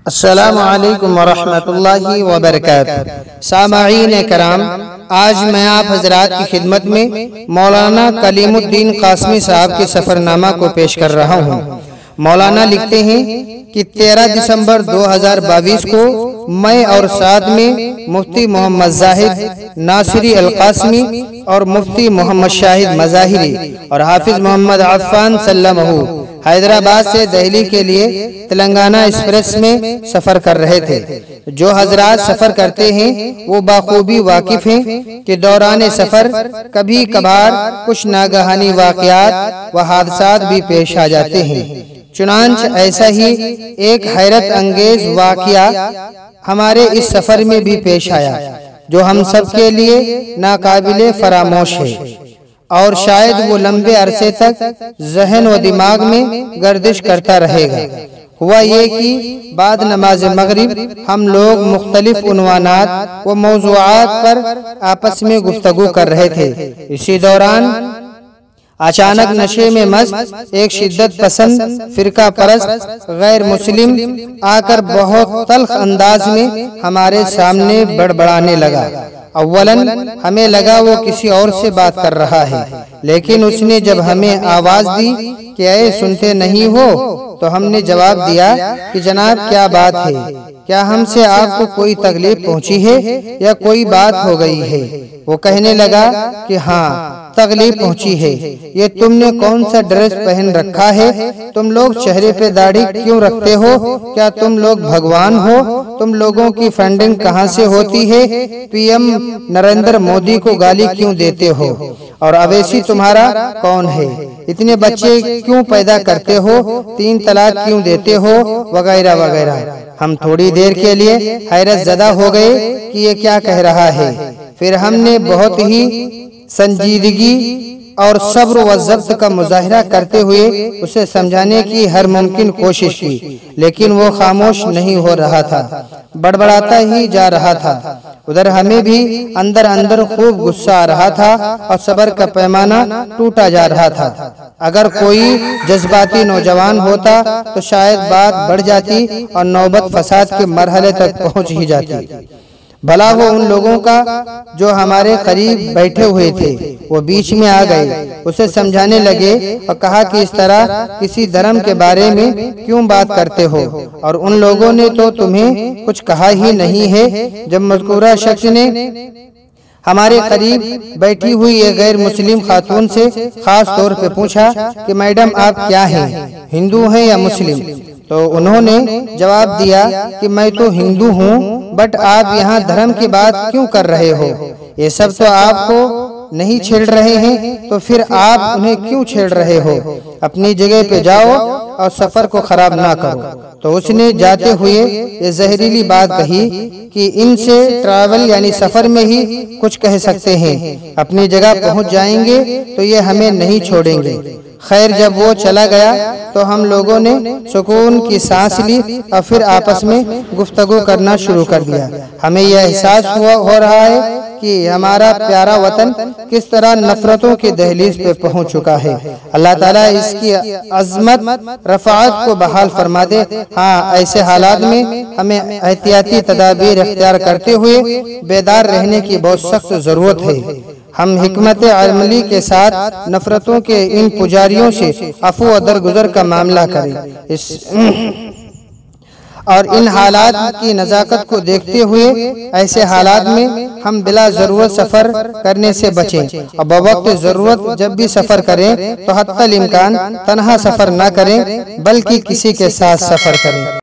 अस्सलामु अलैकुम वरहमतुल्लाहि वबरकातुहू। सामईन कराम, आज मैं आप हजरात की खिदमत में मौलाना कलीमुद्दीन कासमी साहब के सफ़रनामा को पेश कर रहा हूँ। मौलाना लिखते हैं कि 13 दिसंबर 2022 को मैं और साथ में मुफ्ती मोहम्मद जाहिद नासिरी अल-कासमी और मुफ्ती मोहम्मद शाहिद मज़ाहिरी और हाफिज मोहम्मद अफ़ान सल्लमहू हैदराबाद से दिल्ली के लिए तेलंगाना एक्सप्रेस में सफ़र कर रहे थे। जो हजरात सफ़र करते हैं वो बाखूबी वाकिफ़ हैं कि दौरान सफ़र कभी कभार कुछ नागहानी वाक़यात व हादसात भी पेश आ जाते हैं। चुनांच ऐसा ही एक हैरत अंगेज वाक़या हमारे इस सफ़र में भी पेश आया, जो हम सब के लिए नाकाबिले फरामोश है और शायद वो लंबे अरसे तक जहन व दिमाग में गर्दिश करता रहेगा। हुआ ये कि बाद नमाज मगरिब हम लोग मुख्तलिफ उन्वानात व मौज़ूआत पर आपस में गुफ्तगू कर रहे थे। इसी दौरान अचानक नशे में मस्त एक शिद्दत पसंद फिरका परस्त गैर मुस्लिम आकर बहुत तल्ख अंदाज में हमारे सामने बड़बड़ाने लगा। अव्वलन हमें लगा वो किसी और से बात कर रहा है, लेकिन उसने जब हमें आवाज दी कि ऐ सुनते नहीं हो, तो हमने जवाब दिया कि जनाब क्या बात है, क्या हमसे आपको कोई तकलीफ पहुंची है या कोई बात हो गई है। वो कहने लगा कि हाँ तकलीफ पहुंची है। ये तुमने कौन सा ड्रेस पहन रखा है? तुम लोग चेहरे पे दाढ़ी क्यों रखते हो? क्या तुम लोग भगवान हो? तुम लोगों की फंडिंग कहाँ से होती है? पीएम नरेंद्र मोदी को गाली क्यों देते हो? और अवैसी तुम्हारा कौन है? इतने बच्चे क्यों पैदा करते हो? 3 तलाक क्यों देते हो? वगैरह वगैरह। हम थोड़ी देर के लिए हैरत ज़दा हो गए कि ये क्या कह रहा है। फिर हमने बहुत ही संजीदगी और सब्र व ज़ब्त का मुजाहिरा करते हुए उसे समझाने की हर मुमकिन कोशिश की, लेकिन वो खामोश नहीं हो रहा था, बड़बड़ाता ही जा रहा था। उधर हमें भी अंदर अंदर खूब गुस्सा आ रहा था और सब्र का पैमाना टूटा जा रहा था। अगर कोई जज्बाती नौजवान होता तो शायद बात बढ़ जाती और नौबत फसाद के मरहले तक पहुंच ही जाती। भला वो उन लोगों का जो हमारे करीब बैठे हुए थे, वो बीच में आ गए, उसे समझाने लगे और कहा कि इस तरह किसी धर्म के बारे में क्यों बात करते हो, और उन लोगों ने तो तुम्हें कुछ कहा ही नहीं है। जब मज़कूरा शख्स ने हमारे करीब बैठी हुई एक गैर मुस्लिम खातून से खास तौर पे पूछा कि मैडम आप क्या हैं, हिंदू हैं या मुस्लिम, तो उन्होंने जवाब दिया कि मैं तो हिंदू हूँ, बट आप यहाँ धर्म की बात क्यों कर रहे हो? ये सब तो आपको नहीं छेड़ रहे हैं, तो फिर आप उन्हें क्यों छेड़ रहे हो? अपनी जगह पे जाओ और सफर को खराब ना करो। तो उसने जाते हुए ये जहरीली बात कही कि इनसे ट्रैवल यानी सफर में ही कुछ कह सकते हैं, अपनी जगह पहुंच जाएंगे तो ये हमें नहीं छोड़ेंगे। खैर जब वो चला गया तो हम लोगों ने सुकून की सांस ली और फिर आपस में गुफ्तगू करना शुरू कर दिया। हमें यह एहसास हो रहा है कि हमारा प्यारा वतन किस तरह नफरतों की दहलीज पे पहुंच चुका है। अल्लाह ताला इसकी अजमत रफ़ात को बहाल फरमा दे। हाँ, ऐसे हालात में हमें एहतियाती तदाबीर इख्तियार करते हुए बेदार रहने की बहुत सख्त ज़रूरत है। हम हिकमत अमली के साथ नफरतों के इन पुजारियों से अफू और दरगुजर का मामला करें। और इन हालात की नज़ाकत को देखते हुए ऐसे हालात में हम बिला ज़रूरत सफ़र करने से बचें और बवक्त ज़रूरत जब भी सफ़र करें तो हत्तल इम्कान तन्हा सफ़र न करें, बल्कि किसी के साथ सफ़र करें।